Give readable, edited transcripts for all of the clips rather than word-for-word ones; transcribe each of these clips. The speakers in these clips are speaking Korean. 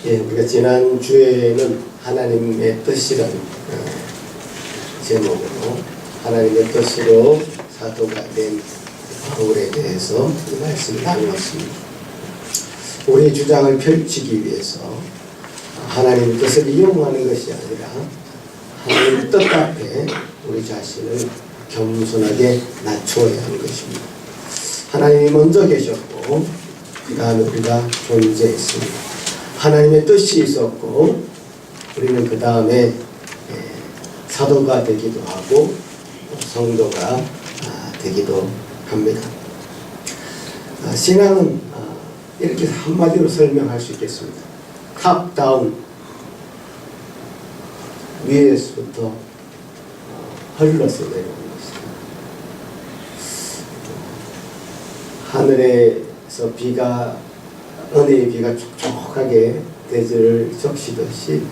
예, 우리가 지난주에는 하나님의 뜻이라는 제목으로 하나님의 뜻으로 사도가 된 바울에 대해서 이 말씀을 나누었습니다. 우리의 주장을 펼치기 위해서 하나님의 뜻을 이용하는 것이 아니라 하나님의 뜻 앞에 우리 자신을 겸손하게 낮추어야 하는 것입니다. 하나님이 먼저 계셨고 그 다음에 우리가 존재했습니다. 하나님의 뜻이 있었고 우리는 그 다음에 사도가 되기도 하고 성도가 되기도 합니다. 신앙은 이렇게 한마디로 설명할 수 있겠습니다. 탑 다운, 위에서부터 흘러서 내려오는 것입니다. 하늘에서 비가, 은혜의 비가 촉촉하게 대지를 적시듯이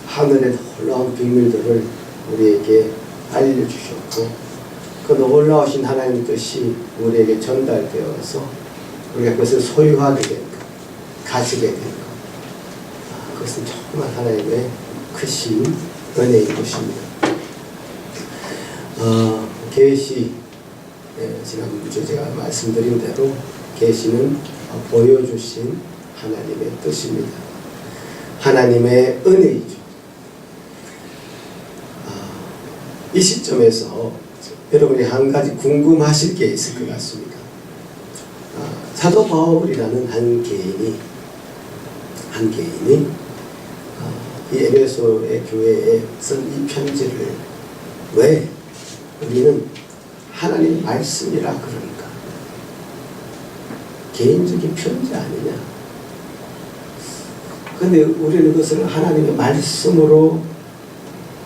하늘의 놀라운 비밀들을 우리에게 알려주셨고 그 놀라우신 하나님의 뜻이 우리에게 전달되어서 우리가 그것을 소유하게 된 것, 가지게 된 것, 그것은 정말 하나님의 크신 은혜인 것입니다. 계시, 지난주 제가 말씀드린 대로 계시는 보여주신 하나님의 뜻입니다. 하나님의 은혜이죠. 이 시점에서 여러분이 한 가지 궁금하실 게 있을 것 같습니다. 사도 바울이라는 한 개인이 이 에베소의 교회에 쓴 이 편지를 왜 우리는 하나님 말씀이라 그러니까 개인적인 편지 아니냐. 근데 우리는 그것을 하나님의 말씀으로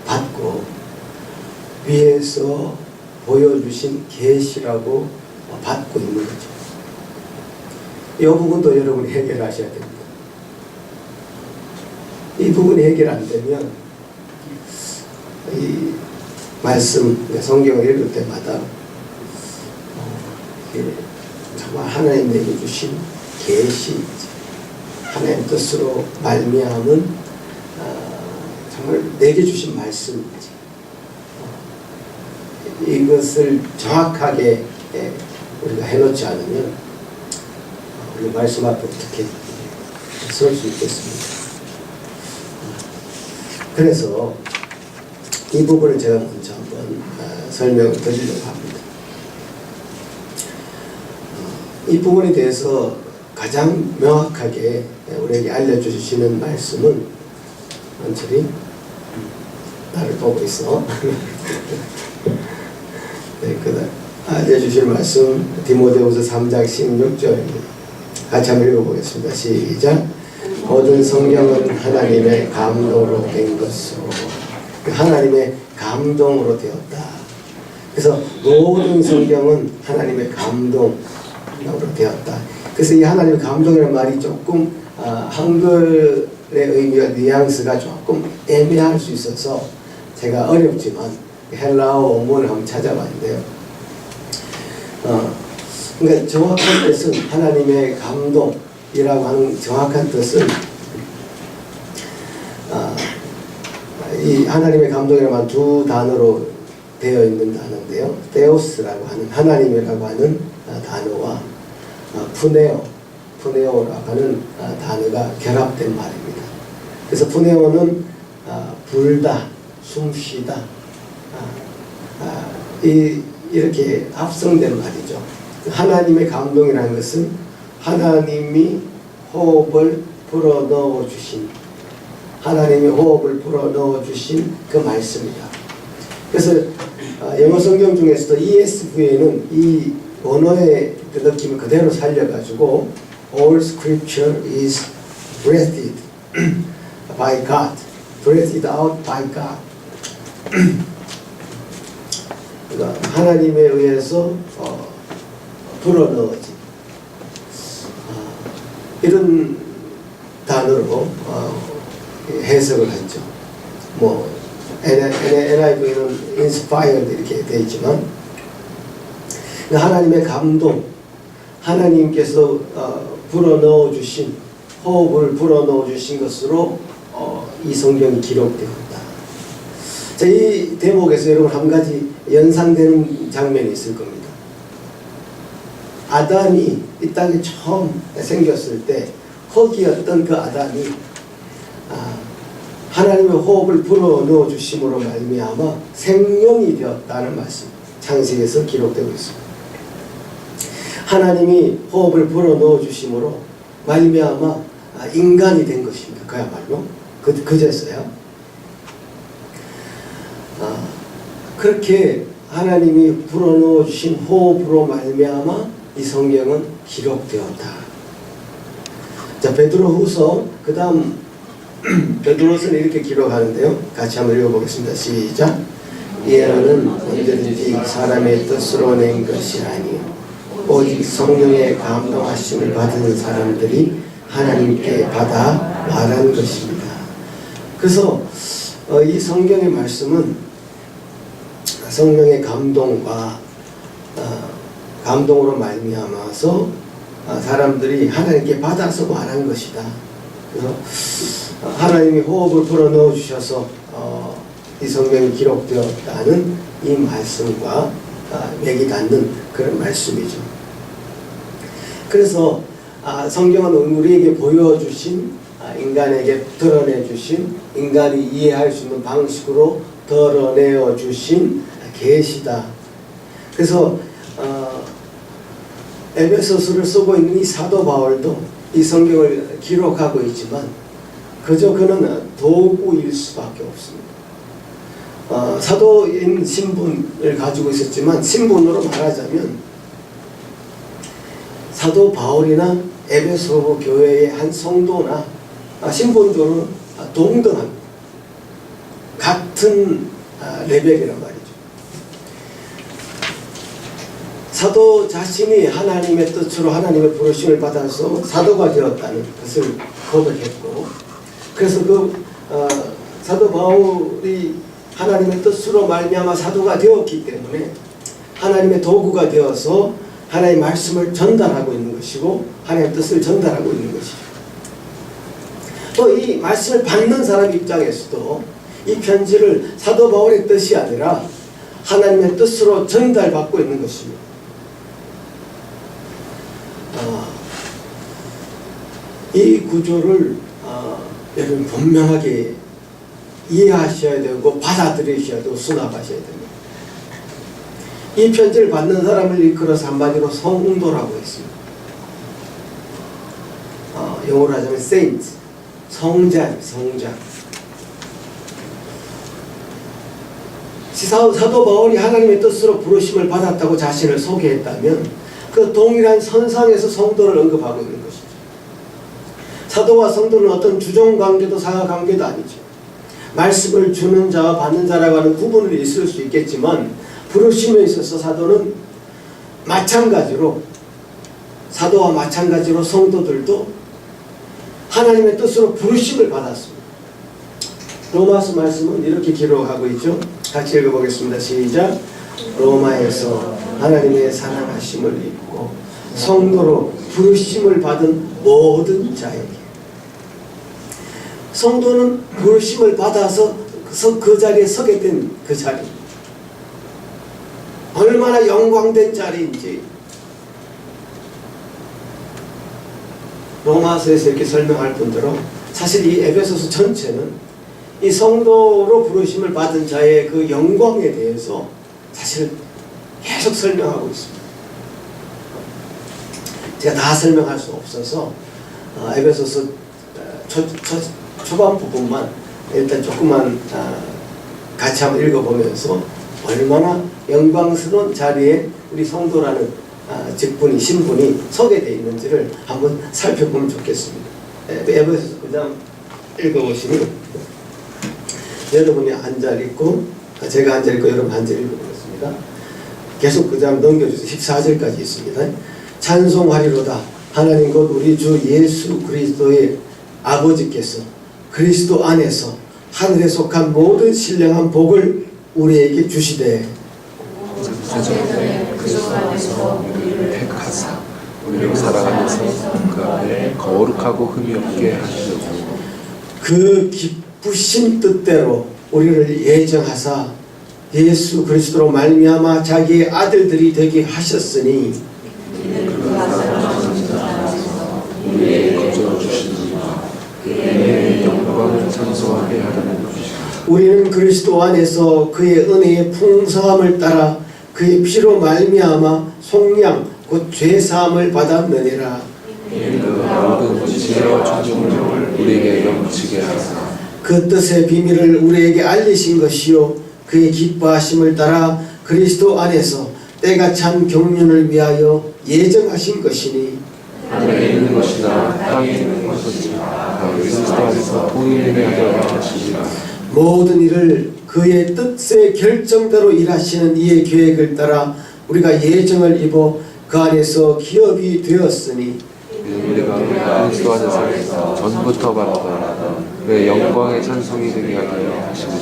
받고 위에서 보여주신 계시라고 받고 있는 거죠. 이 부분도 여러분이 해결하셔야 됩니다. 이 부분이 해결 안 되면 이 말씀, 성경을 읽을 때마다 정말 하나님에게 주신 계시, 하나님 뜻으로 말미암은 정말 내게 주신 말씀이지. 이것을 정확하게 우리가 해놓지 않으면 우리 말씀 앞에 어떻게 설 수 있겠습니까? 그래서 이 부분을 제가 먼저 한번 설명을 드리려고 합니다. 이 부분에 대해서 가장 명확하게 우리에게 알려주시는 말씀은 원철이 나를 보고 있어. 네, 알려주실 말씀 디모데후서 3장 16절입니다. 같이 한번 읽어보겠습니다. 시작. 모든 성경은 하나님의 감동으로 된 것으로 하나님의 감동으로 되었다. 그래서 모든 성경은 하나님의 감동으로 되었다. 그래서 이 하나님의 감동이라는 말이 조금 한글의 의미와 뉘앙스가 조금 애매할 수 있어서 제가 어렵지만 헬라어 원문을 한번 찾아봤는데요. 그러니까 정확한 뜻은 하나님의 감동이라고 하는 정확한 뜻은 이 하나님의 감동이라는 두 단어로 되어 있는 단어인데요. 데오스라고 하는 하나님이라고 하는 단어와 푸네오라고 하는 단어가 결합된 말입니다. 그래서 푸네오는 불다, 숨쉬다, 이렇게 합성된 말이죠. 하나님의 감동이라는 것은 하나님이 호흡을 불어넣어 주신, 하나님이 호흡을 불어넣어 주신 그 말씀이다. 그래서 영어 성경 중에서도 ESV에는 이 원어의 그 느낌을 그대로 살려가지고 All Scripture is breathed by God, breathed out by God. 그러니까 하나님에 의해서 불어넣어진 이런 단어로 해석을 했죠. 뭐 NIV는 inspired 이렇게 되어 있지만 하나님의 감동, 하나님께서 불어넣어 주신 호흡을 불어넣어 주신 것으로 이 성경이 기록되었다. 자, 이 대목에서 여러분 한 가지 연상되는 장면이 있을 겁니다. 아담이 이 땅에 처음 생겼을 때 흙이었던 그 아담이 하나님의 호흡을 불어넣어 주심으로 말미암아 생명이 되었다는 말씀 창세기에서 기록되고 있습니다. 하나님이 호흡을 불어넣어 주심으로 말미암아 인간이 된 것입니다. 그야말로 그제서야 그렇게 하나님이 불어넣어 주신 호흡으로 말미암아 이 성경은 기록되었다. 자, 베드로후서 그 다음 베드로서는 이렇게 기록하는데요. 같이 한번 읽어보겠습니다. 시작. 예언은 언제든지 사람의 뜻으로 낸 것이 아니요 오직 성령의 감동하심을 받은 사람들이 하나님께 받아 말한 것입니다. 그래서 이 성경의 말씀은 성령의 감동과 감동으로 말미암아서 사람들이 하나님께 받아서 말한 것이다. 그래서 하나님이 호흡을 불어넣어 주셔서 이 성경이 기록되었다는 이 말씀과 맥이 닿는 그런 말씀이죠. 그래서 성경은 우리에게 보여주신 인간에게 드러내주신 인간이 이해할 수 있는 방식으로 드러내어 주신 계시다. 그래서 에베소서를 쓰고 있는 이 사도 바울도 이 성경을 기록하고 있지만 그저 그는 도구일 수밖에 없습니다. 사도인 신분을 가지고 있었지만 신분으로 말하자면 사도 바울이나 에베소 교회의 한 성도나 신분적으로 동등합니다. 같은 레벨이란 말이죠. 사도 자신이 하나님의 뜻으로 하나님의 부르심을 받아서 사도가 되었다는 것을 고백했고, 그래서 사도 바울이 하나님의 뜻으로 말미암아 사도가 되었기 때문에 하나님의 도구가 되어서 하나님의 말씀을 전달하고 있는 것이고 하나님의 뜻을 전달하고 있는 것이죠. 또 이 말씀을 받는 사람 입장에서도 이 편지를 사도 바울의 뜻이 아니라 하나님의 뜻으로 전달받고 있는 것입니다. 이 구조를 여러분 분명하게 이해하셔야 되고 받아들이셔야 되고 수납하셔야 됩니다. 이 편지를 받는 사람을 일컬어서 한마디로 성도라고 했습니다. 영어로 하자면 saint, 성자. 사도 바울이 하나님의 뜻으로 부르심을 받았다고 자신을 소개했다면 그 동일한 선상에서 성도를 언급하고 있는 것이죠. 사도와 성도는 어떤 주종관계도 상하관계도 아니죠. 말씀을 주는 자와 받는 자라고 하는 구분이 있을 수 있겠지만 부르심에 있어서 사도는 마찬가지로 사도와 마찬가지로 성도들도 하나님의 뜻으로 부르심을 받았습니다. 로마서 말씀은 이렇게 기록하고 있죠. 같이 읽어보겠습니다. 시작. 로마에서 하나님의 사랑하심을 입고 성도로 부르심을 받은 모든 자에게. 성도는 부르심을 받아서 그 자리에 서게 된 그 자리, 얼마나 영광된 자리인지 로마서에서 이렇게 설명할 뿐더러 사실 이 에베소서 전체는 이 성도로 부르심을 받은 자의 그 영광에 대해서 사실 계속 설명하고 있습니다. 제가 다 설명할 수 없어서 에베소서 초반 부분만 일단 조금만 같이 한번 읽어보면서 얼마나 영광스러운 자리에 우리 성도라는 직분이 신분이 서게 되어 있는지를 한번 살펴보면 좋겠습니다. 에베소서 9장 읽어보시면 여러분이 앉아 읽고 제가 앉아 읽고 여러분 앉아 읽어보겠습니다. 계속 9장 넘겨주세요. 14절까지 있습니다. 찬송하리로다 하나님 곧 우리 주 예수 그리스도의 아버지께서 그리스도 안에서 하늘에 속한 모든 신령한 복을 우리에게 주시되 사전에 그리스도 안에서 우리를 택하사 우리를 사랑하면서 그 앞에 거룩하고 흠이 없게 하시려고 그 기쁘신 뜻대로 우리를 예정하사 예수 그리스도로 말미암아 자기의 아들들이 되게 하셨으니 우리에게 거저 주신 이와 그의 영광을 찬송하게 하려는 것이다. 우리는 그리스도 안에서 그의 은혜의 풍성함을 따라 그의 피로 말미암아 속량 곧 죄사함을 받았느니라. 이는 그 모든 지혜와 존중을 우리에게 넘치게 하사 그 뜻의 비밀을 우리에게 알리신 것이요 그의 기뻐하심을 따라 그리스도 안에서 때가 찬 경륜을 위하여 예정하신 것이니 하늘에 있는 것이나 땅에 있는 것이나 다 그리스도 안에서 통일되게 하려 하시니라. 모든 일을 그의 뜻의 결정대로 일하시는 이의 계획을 따라 우리가 예정을 입어 그 안에서 기업이 되었으니 우리가 그리스도 안에서 전부터 바라던 그의 영광의 찬송이 되게 하려 하시니라.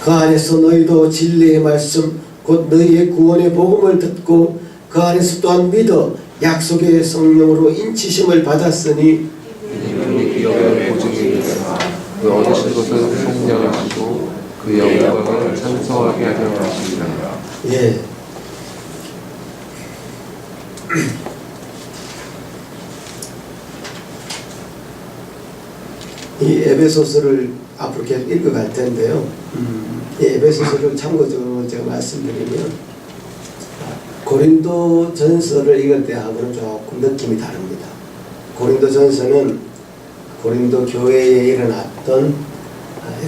그 안에서 너희도 진리의 말씀 곧 너희의 구원의 복음을 듣고 그 안에서 또한 믿어 약속의 성령으로 인치심을 받았으니 우리 기업의 보증이 되사 그 얻으신 것을 속량하시고 그 영광을 찬송하게 하려 하시니라. 예. 이 에베소서를 앞으로 계속 읽어갈 텐데요. 이 에베소서를 참고적으로 제가 말씀드리면 고린도 전서를 읽을 때하고는 조금 느낌이 다릅니다. 고린도 전서는 고린도 교회에 일어났던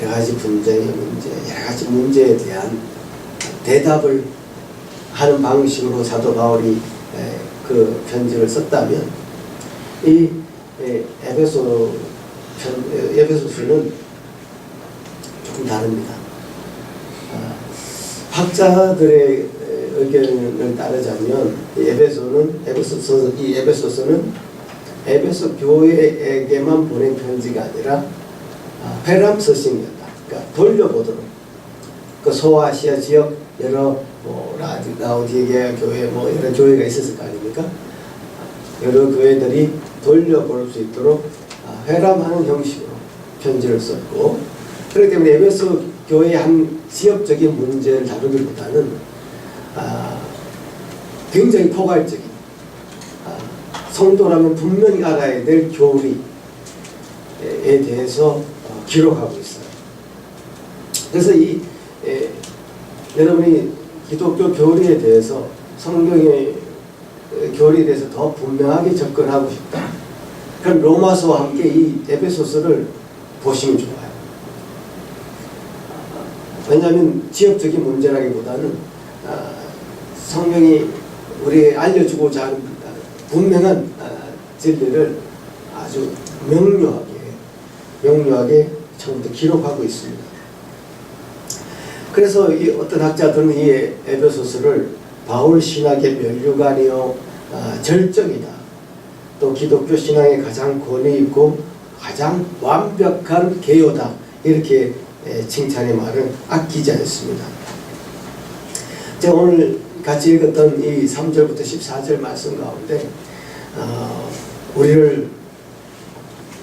여러 가지 분쟁의 문제, 여러 가지 문제에 대한 대답을 하는 방식으로 사도 바울이 그 편지를 썼다면 이 에베소서는 조금 다릅니다. 학자들의 의견을 따르자면 이 에베소서는 에베소 교회에게만 보낸 편지가 아니라 회람 서신이었다. 그러니까 돌려보도록 그 소아시아 지역 여러 라우디게아 교회 여러 교회가 있었을 거 아닙니까? 여러 교회들이 돌려볼 수 있도록 회람하는 형식으로 편지를 썼고, 그렇기 때문에 에베소 교회의 한 지역적인 문제를 다루기보다는 굉장히 포괄적인 성도라면 분명히 알아야 될 교리에 대해서 기록하고 있어요. 그래서 여러분이 기독교 교리에 대해서 성경의 교리에 대해서 더 분명하게 접근하고 싶다. 그럼 로마서와 함께 이 에베소서를 보시면 좋아요. 왜냐하면 지역적인 문제라기보다는 성경이 우리에게 알려주고자 하는 분명한 진리를 아주 명료하게 처음부터 기록하고 있습니다. 그래서 어떤 학자들은 이 에베소서를 바울 신학의 면류관이요 절정이다. 또 기독교 신앙의 가장 권위 있고 가장 완벽한 개요다. 이렇게 칭찬의 말을 아끼지 않습니다. 제가 오늘 같이 읽었던 이 3절부터 14절 말씀 가운데 우리를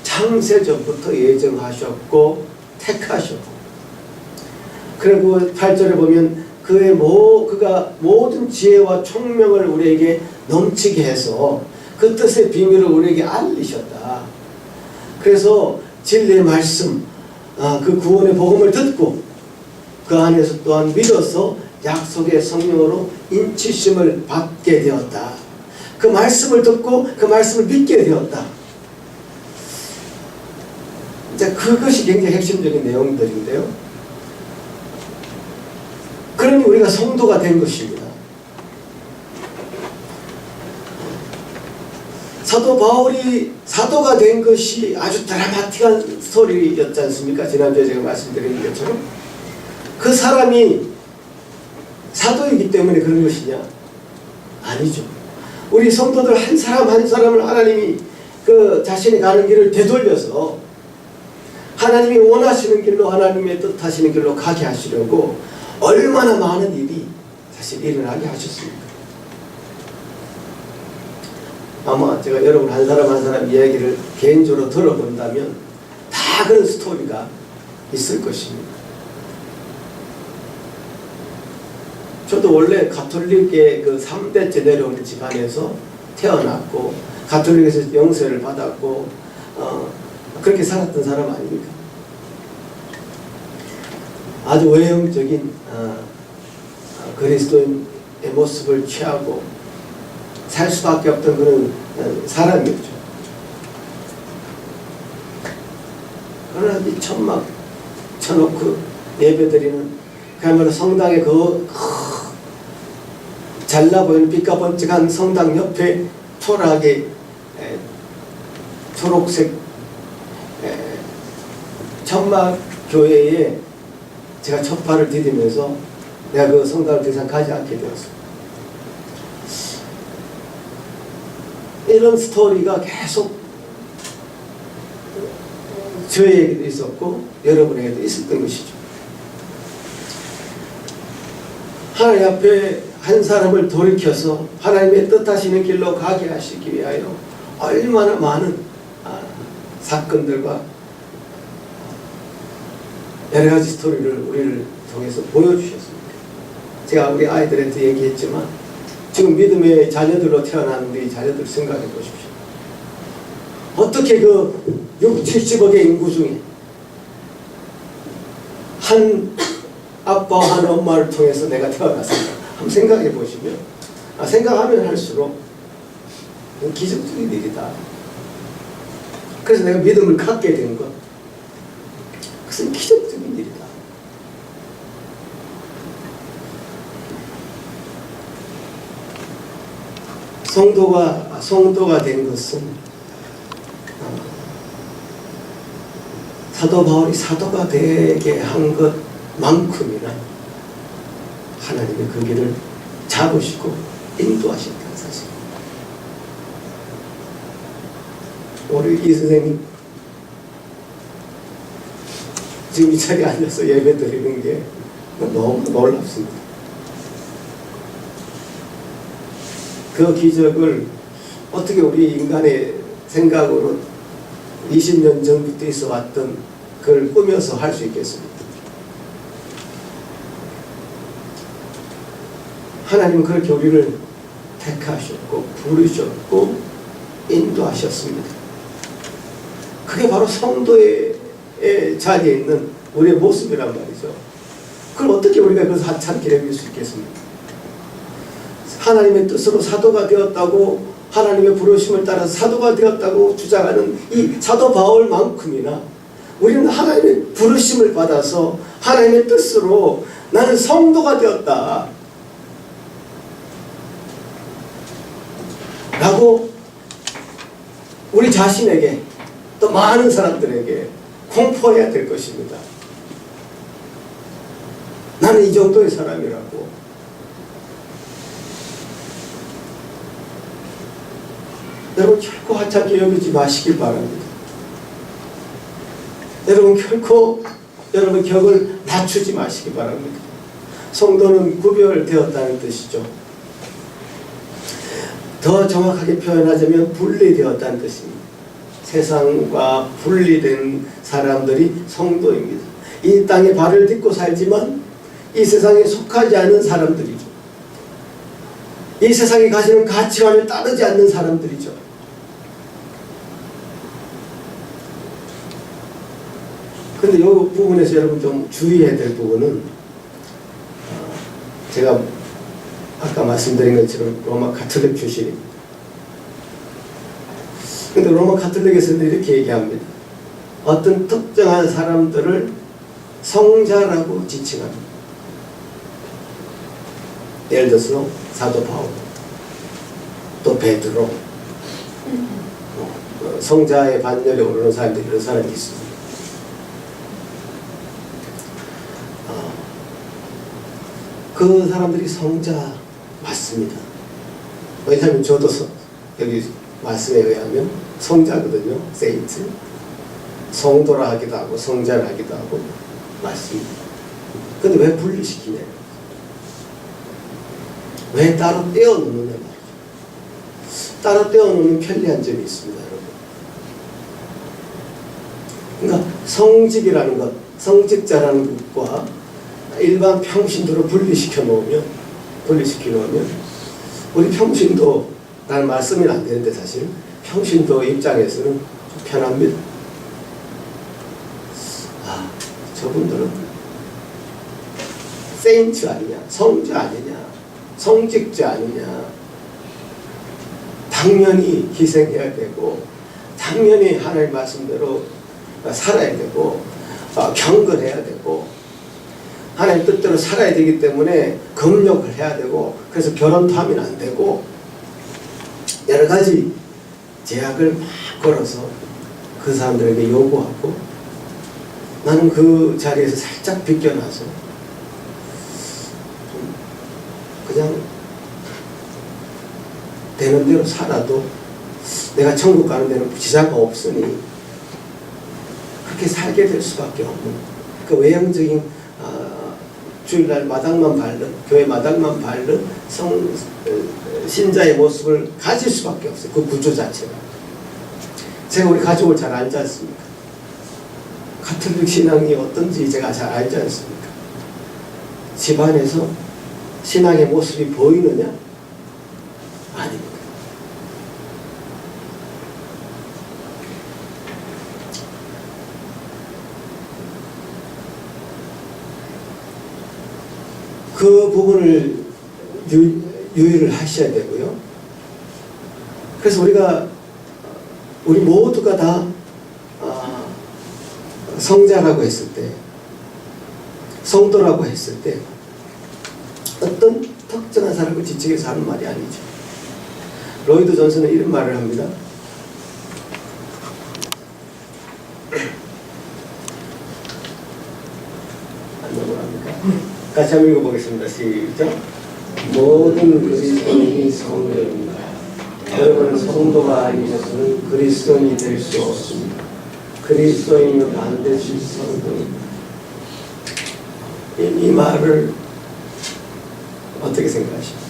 창세전부터 예정하셨고 택하셨고, 그리고 8절에 보면 그가 모든 지혜와 총명을 우리에게 넘치게 해서 그 뜻의 비밀을 우리에게 알리셨다. 그래서 진리의 말씀, 그 구원의 복음을 듣고 그 안에서 또한 믿어서 약속의 성령으로 인치심을 받게 되었다. 그 말씀을 듣고 그 말씀을 믿게 되었다. 이제 그것이 굉장히 핵심적인 내용들인데요. 그러니 우리가 성도가 된 것입니다. 사도 바울이 사도가 된 것이 아주 드라마틱한 스토리였지 않습니까? 지난주에 제가 말씀드린 것처럼 그 사람이 사도이기 때문에 그런 것이냐? 아니죠. 우리 성도들 한 사람 한 사람을 하나님이 그 자신이 가는 길을 되돌려서 하나님이 원하시는 길로, 하나님의 뜻하시는 길로 가게 하시려고 얼마나 많은 일이 사실 일어나게 하셨습니까? 제가 여러분 한 사람 한 사람 이야기를 개인적으로 들어본다면 다 그런 스토리가 있을 것입니다. 저도 원래 가톨릭의 그 3대째 내려오는 집안에서 태어났고 가톨릭에서 영세를 받았고 그렇게 살았던 사람 아닙니까? 아주 외형적인 그리스도인의 모습을 취하고 살 수밖에 없던 그런 사람이었죠. 그러나 이 천막 쳐놓고 예배드리는 그야말로 성당의 그 잘나 보이는 빛과 번쩍한 성당 옆에 초록의 초록색 천막 교회에 제가 첫 발을 디디면서 내가 그 성당을 더 이상 가지 않게 되었습니다. 이런 스토리가 계속 저에게도 있었고 여러분에게도 있었던 것이죠. 하나님 앞에 한 사람을 돌이켜서 하나님의 뜻하시는 길로 가게 하시기 위하여 얼마나 많은 사건들과 여러 가지 스토리를 우리를 통해서 보여주셨습니다. 제가 우리 아이들한테 얘기했지만 지금 믿음의 자녀들로 태어난 우리 자녀들 생각해 보십시오. 어떻게 그 6, 70억의 인구 중에 한 아빠와 한 엄마를 통해서 내가 태어났습니다. 한번 생각해 보시면 생각하면 할수록 기적적인 일이다. 그래서 내가 믿음을 갖게 된 것, 그것은 기적적인 일이다. 성도가 된 것은 사도 바울이 사도가 되게 한 것만큼이나 하나님의 그 길을 잡으시고 인도하셨다는 사실. 우리 이 선생님 지금 이 자리에 앉아서 예배 드리는 게 너무 놀랍습니다. 그 기적을 어떻게 우리 인간의 생각으로 20년 전부터 있어 왔던 그걸 꾸며서 할 수 있겠습니까? 하나님은 그렇게 우리를 택하셨고 부르셨고 인도하셨습니다. 그게 바로 성도의 자리에 있는 우리의 모습이란 말이죠. 그걸 어떻게 우리가 그것을 하찮게 여길 수 있겠습니까? 하나님의 뜻으로 사도가 되었다고, 하나님의 부르심을 따라서 사도가 되었다고 주장하는 이 사도 바울만큼이나 우리는 하나님의 부르심을 받아서 하나님의 뜻으로 나는 성도가 되었다 라고 우리 자신에게 또 많은 사람들에게 공포해야 될 것입니다. 나는 이 정도의 사람이라고. 여러분 결코 하찮게 여기지 마시길 바랍니다. 여러분 결코 여러분 격을 낮추지 마시기 바랍니다. 성도는 구별되었다는 뜻이죠. 더 정확하게 표현하자면 분리되었다는 뜻입니다. 세상과 분리된 사람들이 성도입니다. 이 땅에 발을 딛고 살지만 이 세상에 속하지 않은 사람들이죠. 이 세상이 가지는 가치관을 따르지 않는 사람들이죠. 그런데 이 부분에서 여러분 좀 주의해야 될 부분은 제가 아까 말씀드린 것처럼 로마 가톨릭 출신입니다. 그런데 로마 가톨릭에서는 이렇게 얘기합니다. 어떤 특정한 사람들을 성자라고 지칭합니다. 예를 들어서 사도 바울, 또 베드로, 성자의 반열에 오르는 사람들이 이런 사람이 있습니다. 그 사람들이 성자 맞습니다. 왜냐하면 저도 여기 말씀에 의하면 성자거든요. 세인트. 성도라 하기도 하고 성자라 하기도 하고 맞습니다. 근데 왜 분리시키냐? 왜 따로 떼어놓느냐 말이죠. 따로 떼어놓는 편리한 점이 있습니다, 여러분. 그러니까 성직이라는 것, 성직자라는 것과 일반 평신도를 분리시켜 놓으면 우리 평신도라는 말씀이 안 되는데 사실 평신도 입장에서는 좀 편합니다. 아, 저분들은 세인트 아니냐, 성자 아니냐, 성직자 아니냐, 당연히 희생해야 되고 당연히 하나님 말씀대로 살아야 되고 경건해야 되고 하나님 뜻대로 살아야 되기 때문에 금욕을 해야 되고 그래서 결혼도 하면 안 되고 여러 가지 제약을 막 걸어서 그 사람들에게 요구하고 나는 그 자리에서 살짝 비껴나서 좀 그냥 되는 대로 살아도 내가 천국 가는 데는 지장가 없으니 그렇게 살게 될 수밖에 없는 그 외형적인 주일날 마당만 밟는 교회 마당만 밟는 신자의 모습을 가질 수밖에 없어요. 그 구조 자체가. 제가 우리 가족을 잘 알지 않습니까? 가톨릭 신앙이 어떤지 제가 잘 알지 않습니까? 집안에서 신앙의 모습이 보이느냐? 아닙니다. 그 부분을 유의를 하셔야 되고요. 그래서 우리 모두가 다 성자라고 했을 때, 성도라고 했을 때 어떤 특정한 사람을 지칭해서 하는 말이 아니죠. 로이드 존슨은 이런 말을 합니다. 같이 한번 읽어보겠습니다. 시작. 모든 그리스도인이 성도입니다. 여러분은 성도가 아니셔서는 그리스도인이 될 수 없습니다. 그리스도인은 반드시 성도입니다. 이 말을 어떻게 생각하십니까?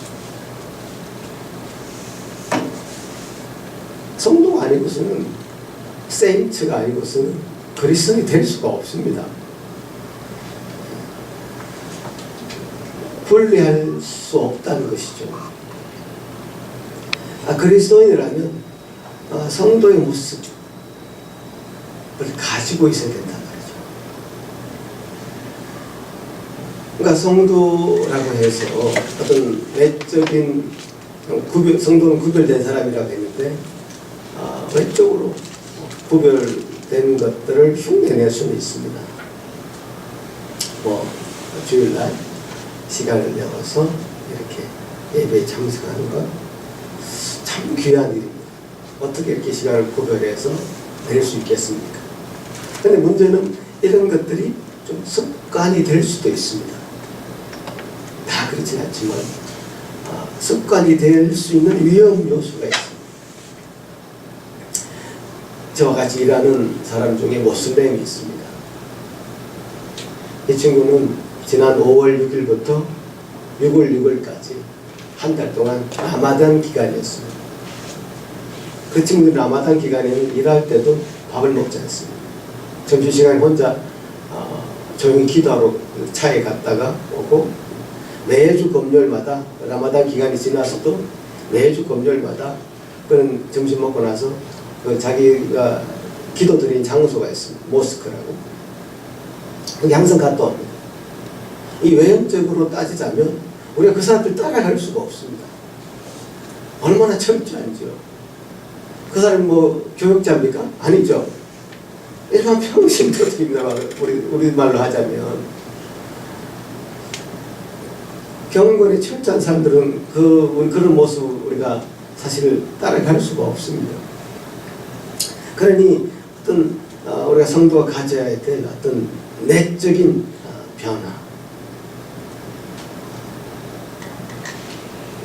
성도가 아니고서는 세인트가 아니고서는 그리스도인이 될 수가 없습니다. 분리할 수 없다는 것이죠. 그리스도인이라면 성도의 모습을 가지고 있어야 된단 말이죠. 그러니까 성도라고 해서 어떤 외적인 성도는 구별된 사람이라고 했는데 외적으로 구별된 것들을 흉내낼 수는 있습니다. 주일날 시간을 내어서 이렇게 예배에 참석하는 것 참 귀한 일입니다. 어떻게 이렇게 시간을 구별해서 낼 수 있겠습니까? 그런데 문제는 이런 것들이 좀 습관이 될 수도 있습니다. 다 그렇진 않지만 습관이 될 수 있는 위험 요소가 있습니다. 저와 같이 일하는 사람 중에 모슬렘이 있습니다. 이 친구는 지난 5월 6일부터 6월 6일까지 한 달 동안 라마단 기간이었습니다. 그 친구들이 라마단 기간에는 일할 때도 밥을 먹지 않습니다. 점심시간에 혼자 조용히 기도하러 차에 갔다가 오고 매주 금요일마다 라마단 기간이 지나서도 매주 금요일마다 그런 점심 먹고 나서 자기가 기도드린 장소가 있습니다. 모스크라고. 거기 항상 갔다 옵니다. 이 외형적으로 따지자면 우리가 그 사람들 따라갈 수가 없습니다. 얼마나 철저한지요. 그 사람이 교육자입니까? 아니죠. 일반 평신도입니다. 우리말로 하자면 경건에 철저한 사람들은 그런 모습을 우리가 사실 따라갈 수가 없습니다. 그러니 어떤 우리가 성도가 가져야 될 어떤 내적인 변화,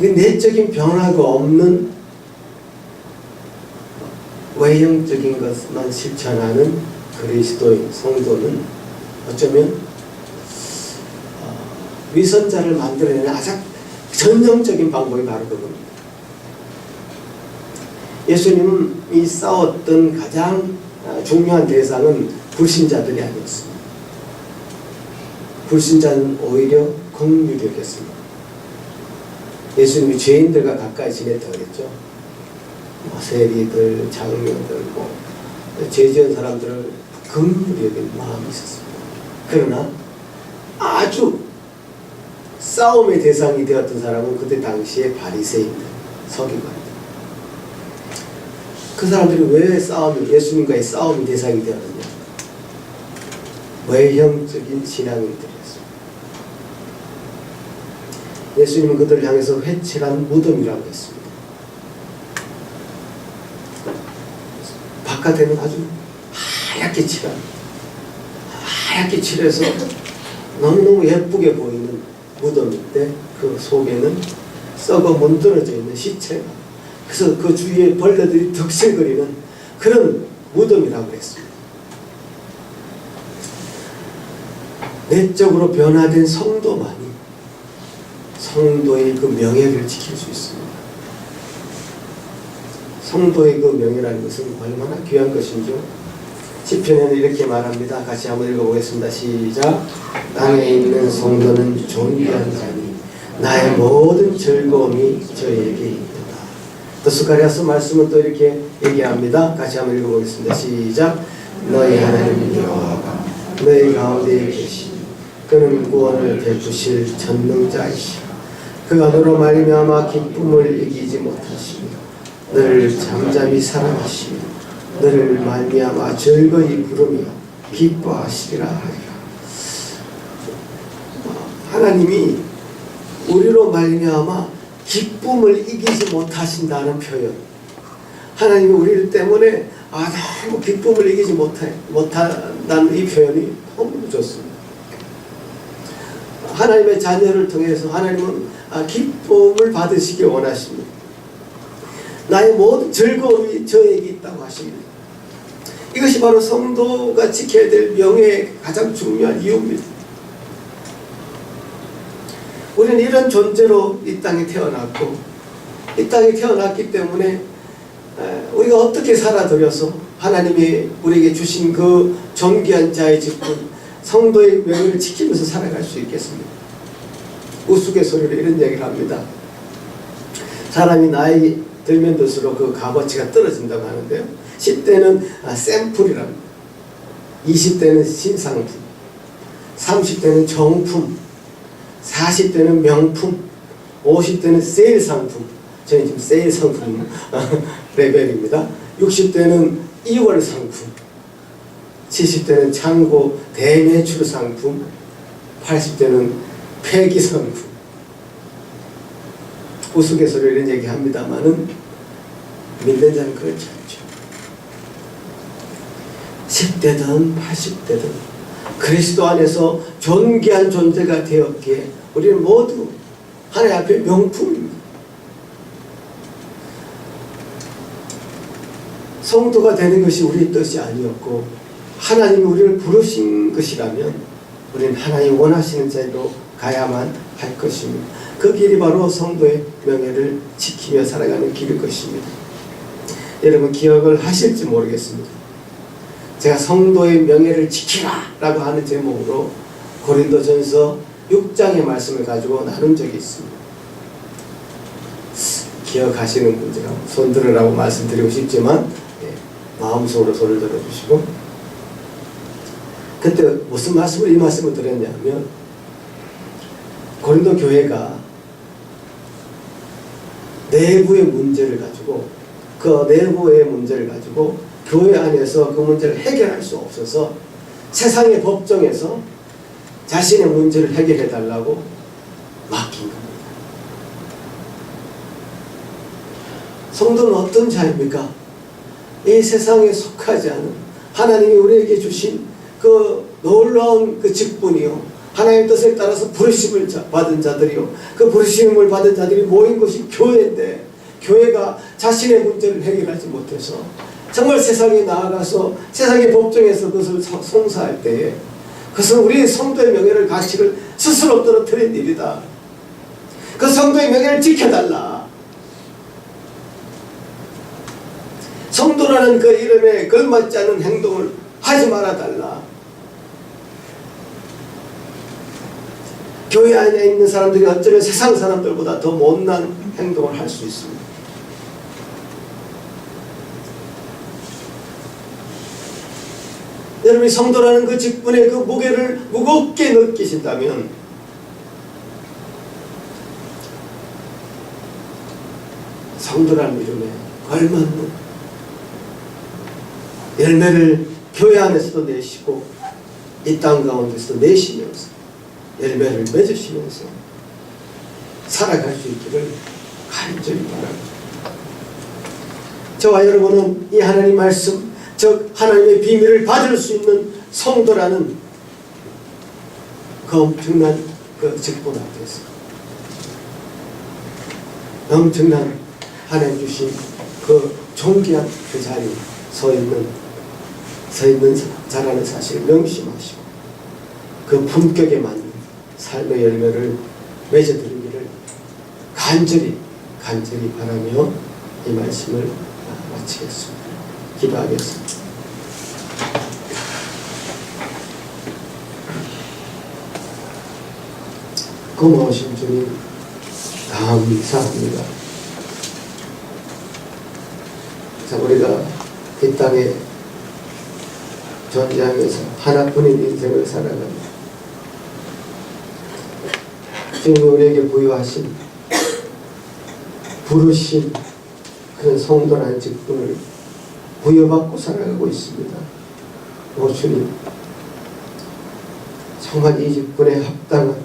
내적인 변화가 없는 외형적인 것만 실천하는 그리스도인 성도는 어쩌면 위선자를 만들어내는 아주 전형적인 방법이 바로 그겁니다. 예수님이 싸웠던 가장 중요한 대상은 불신자들이 아니었습니다. 불신자는 오히려 긍휼히 여겼습니다. 예수님이 죄인들과 가까이 지냈다고 그랬죠. 세리들, 장로들, 죄 지은 사람들을 긍휼히 여기는 마음이 있었습니다. 그러나 아주 싸움의 대상이 되었던 사람은 그때 당시에 바리새인들, 서기관들. 그 사람들이 왜 예수님과의 싸움의 대상이 되었느냐? 외형적인 신앙인들이었습니다. 예수님은 그들을 향해서 회칠한 무덤이라고 했습니다. 바깥에는 아주 하얗게 칠해서 너무너무 예쁘게 보이는 무덤인데 그 속에는 썩어 문드러져 있는 시체가, 그래서 그 주위에 벌레들이 득실거리는 그런 무덤이라고 했습니다. 내적으로 변화된 성도만이 성도의 그 명예를 지킬 수 있습니다. 성도의 그 명예라는 것은 얼마나 귀한 것인지요. 시편에는 이렇게 말합니다. 같이 한번 읽어보겠습니다. 시작. 땅에 있는 성도는 존귀한 자니 나의 모든 즐거움이 저에게 있다. 또 스가랴서 말씀은 또 이렇게 얘기합니다. 같이 한번 읽어보겠습니다. 시작. 너희 하나님 여호와가 너희 가운데 계시니 그는 구원을 베푸실 전능자이시라. 그가 너로 말미암아 기쁨을 이기지 못하시며 너를 잠잠히 사랑하시며 너를 말미암아 즐거이 부르며 기뻐하시리라 하리라. 하나님이 우리로 말미암아 기쁨을 이기지 못하신다는 표현. 하나님이 우리를 때문에 너무 기쁨을 이기지 못한다는 이 표현이 너무 좋습니다. 하나님의 자녀를 통해서 하나님은 기쁨을 받으시기 원하십니다. 나의 모든 즐거움이 저에게 있다고 하십니다. 이것이 바로 성도가 지켜야 될 명예의 가장 중요한 이유입니다. 우리는 이런 존재로 이 땅에 태어났고, 이 땅에 태어났기 때문에 우리가 어떻게 살아들여서 하나님이 우리에게 주신 그 존귀한 자의 직분, 성도의 명예를 지키면서 살아갈 수 있겠습니까? 우스갯소리로 이런 얘기를 합니다. 사람이 나이 들면 들수록 그 값어치가 떨어진다고 하는데요. 10대는 샘플이랍니다. 20대는 신상품, 30대는 정품, 40대는 명품, 50대는 세일 상품. 저는 지금 세일 상품 레벨입니다. 60대는 2월 상품, 70대는 창고 대매출 상품, 80대는 폐기 상품. 우스갯소리로 이런 얘기 합니다만은 믿는 자는 그렇지 않죠. 10대든 80대든 그리스도 안에서 존귀한 존재가 되었기에 우리는 모두 하나님 앞에 명품입니다. 성도가 되는 것이 우리의 뜻이 아니었고 하나님이 우리를 부르신 것이라면 우리는 하나님 원하시는 자리로 가야만 할 것입니다. 그 길이 바로 성도의 명예를 지키며 살아가는 길일 것입니다. 여러분 기억을 하실지 모르겠습니다. 제가 성도의 명예를 지키라 라고 하는 제목으로 고린도전서 6장의 말씀을 가지고 나눈 적이 있습니다. 기억하시는 분 제가 손 들으라고 말씀드리고 싶지만 마음속으로 손을 들어주시고, 그때 무슨 말씀을 이 말씀을 드렸냐면 고린도 교회가 내부의 문제를 가지고 그 내부의 문제를 가지고 교회 안에서 그 문제를 해결할 수 없어서 세상의 법정에서 자신의 문제를 해결해 달라고 맡긴 겁니다. 성도는 어떤 자입니까? 이 세상에 속하지 않은 하나님이 우리에게 주신 그 놀라운 그 직분이요, 하나님의 뜻에 따라서 부르심을 받은 자들이요, 그 부르심을 받은 자들이 모인 것이 교회인데, 교회가 자신의 문제를 해결하지 못해서 정말 세상에 나아가서 세상의 법정에서 그것을 송사할 때에 그것은 우리 성도의 명예를, 가치를 스스로 떨어뜨린 일이다. 그 성도의 명예를 지켜달라. 성도라는 그 이름에 걸맞지 않는 행동을 하지 말아달라. 교회 안에 있는 사람들이 어쩌면 세상 사람들보다 더 못난 행동을 할 수 있습니다. 여러분이 성도라는 그 직분의 그 무게를 무겁게 느끼신다면 성도라는 이름에 걸맞는 열매를 교회 안에서도 내시고 이 땅 가운데서도 내시면서 열매를 맺으시면서 살아갈 수 있기를 간절히 바랍니다. 저와 여러분은 이 하나님 말씀, 즉 하나님의 비밀을 받을 수 있는 성도라는 그 엄청난 그 직분 앞에서 엄청난 하나님 주신 그 존귀한 그 자리에 서 있는 자라는 사실을 명심하시고 그 품격에 맞는 삶의 열매를 맺어드리기를 간절히 바라며 이 말씀을 마치겠습니다. 기도하겠습니다. 고마우신 주님 감사합니다. 자, 우리가 이 땅에 존재하면서 하나뿐인 인생을 살아갑니다. 주님이 우리에게 부여하신 부르신 그런 성도라는 직분을 부여받고 살아가고 있습니다. 오 주님, 정말 이 직분에 합당한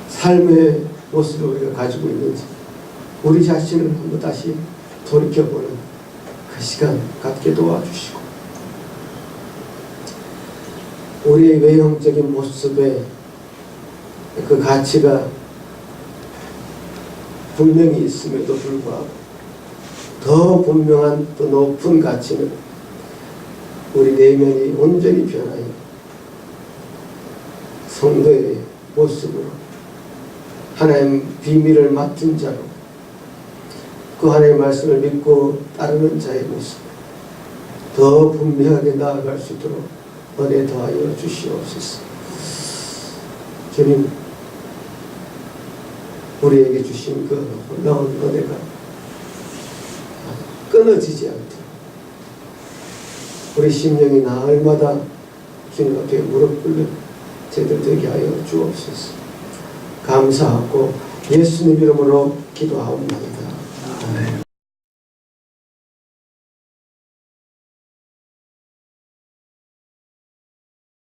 삶의 모습을 우리가 가지고 있는지 우리 자신을 한번 다시 돌이켜보는 그 시간 갖게 도와주시고 우리의 외형적인 모습에 그 가치가 분명히 있음에도 불구하고 더 분명한 더 높은 가치는 우리 내면이 온전히 변하여 성도의 모습으로 하나님 비밀을 맡은 자로 그 하나님의 말씀을 믿고 따르는 자의 모습 더 분명하게 나아갈 수 있도록 은혜 더하여 주시옵소서. 주님, 우리에게 주신 그 놀라운 은혜가 끊어지지 않도록 우리 심령이 나흘마다 주님 앞에 무릎 꿇는 제대로 되게 하여 주옵소서. 감사하고 예수님 이름으로 기도하옵나이다. 아멘.